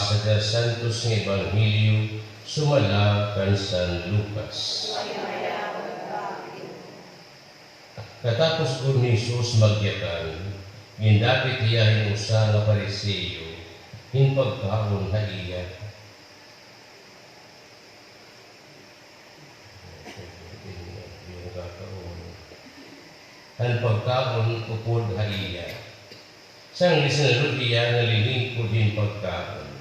Mapasa ka Santos ng Ebanghelyo, sumala kan San Lucas. Katapos ko ni Jesus magyakan, gindapit iya usa nga Pariseo, hinpagkaon na iya. Han pagkaon upod ha iya. Sang lisinarod iya nga lilingkod din pagkaon.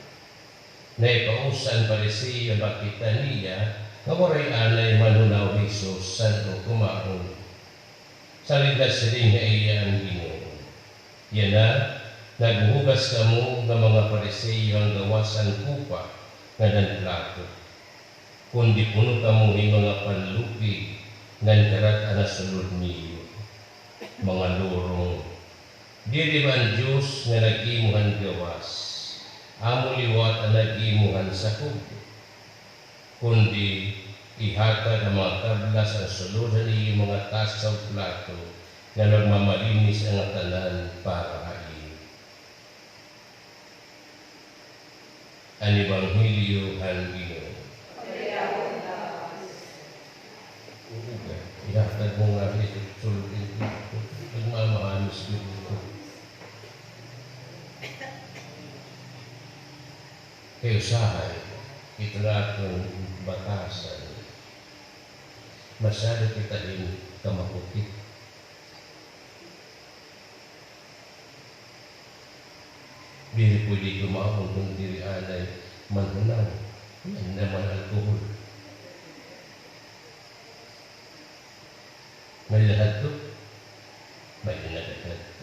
Naipausan Pariseo makita niya nga waray anay manunaw Jesus santo kumaon. Salidas rin nga iya ang Ginoo. Yan na, naghuhugas kamo nga mga Pariseo ang gawasan kupa nga nan plato. Kundi puno kamo ng mga panlupi ngan karat ana sulod niyo. Mga lorong. Dili man Diyos nga nag-imuhan gawas. Amo liwat ang nag-imuhan sa kubo. Kundi ihatag ang mga kablas ang suludan niyo mga tasaw plato na nagmamalinis ang tanan para hain. Ang Ebanghelyo ang Ginoo. Ihatag mo nga rin suludin ko. Nagmamahamis dito. Kaya usahay, ito na itong batasan. Masyado kita rin kamakutit. Dili pwede kumahon kung diri anay manhunaw. Yan naman alkohol. May lahat to. May lahat to.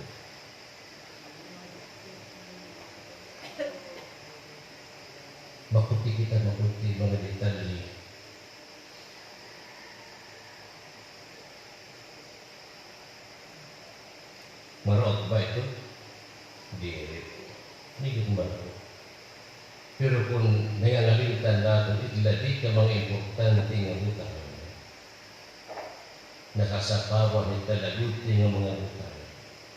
Makuti kita, makuti mga detalye. Marot ba ito? Dili. Hindi ko marot. Pero kung nangangalitan natin, itladi ka mga importante nga utang. Nakasapawan ni talaguti ng mga utang.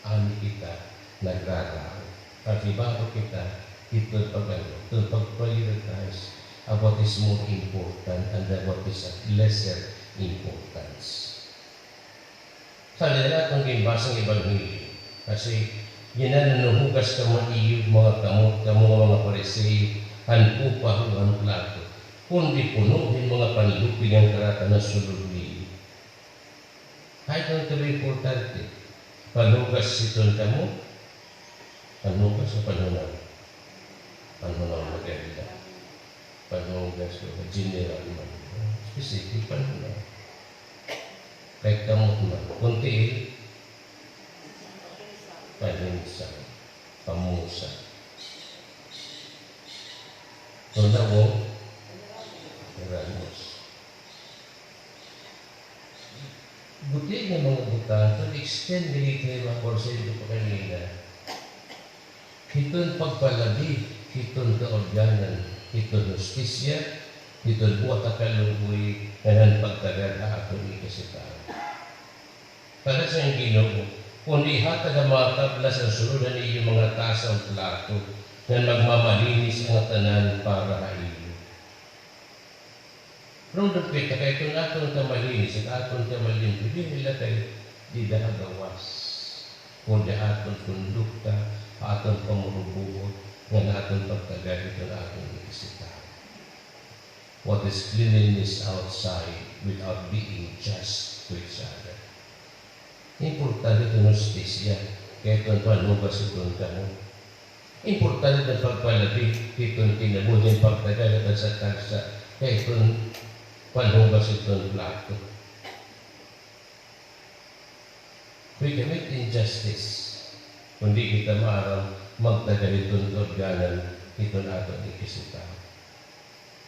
Ami kita nagraraw. At ibago kita, ito pag-prioritize what is more important and what is of lesser importance. Sa lahat ng gimbasang Ebanghelyo, kasi yan na nanuhugas ka maiyo mga kamot, mga Pariseo, han upa ang plato, kundi punuhin mga panlupi ng karata na sulod niyo. Kahit ang ito importante, panugas siton ka mo, panugas o panunaw? Panunaw maganda. Panugas o general man. Specific panunaw. Kahit kamot man. Kunti paninsan, pamusa. Tunawong, ramos. Buti ng mga butang, to extend dito yung mga porsyento pa kanina. Hiton pagpalabi, hiton kaorganan, hiton justisya, hiton buwat akaluboy, nanan pagtagal na ato ni kasitaan. Para sa yung Ginoo, kundi hatag ang mga tablas ang suludan niyo mga tasang plato na magmamalinis ang tanan para hain. Pero dapit na kayo kung atong kamalinis at atong kamalinis, hindi nila kayo di gawas. Kundi atong kondukta, atong pamurubukot, nga atong pagtagal ito na atong ikisita. What is cleanliness outside without being just to each other? Importante ito ng justisya, kaya itong panugas itong kamo. Importante itong pagpalapit, itong tinabuhin pagtagal at sa tagsa, kaya itong panugas itong plato. We commit injustice, kundi kita maarang magtagal itong organan, itong atong ikisita.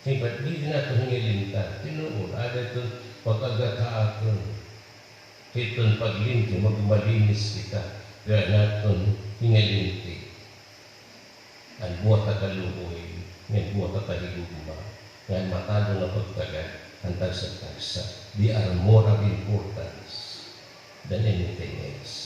Siyempre, hindi natin hingilintan, tinuon, ada itong pag-agata-aton, itong paglinti, magmalinis kita, kaya natin hingilinti. Ang buwat at kaluboy, ang buwat at kahigugma, ang matalo na pagtagal, ang tagsa-tagsa, they are more of importance than anything else.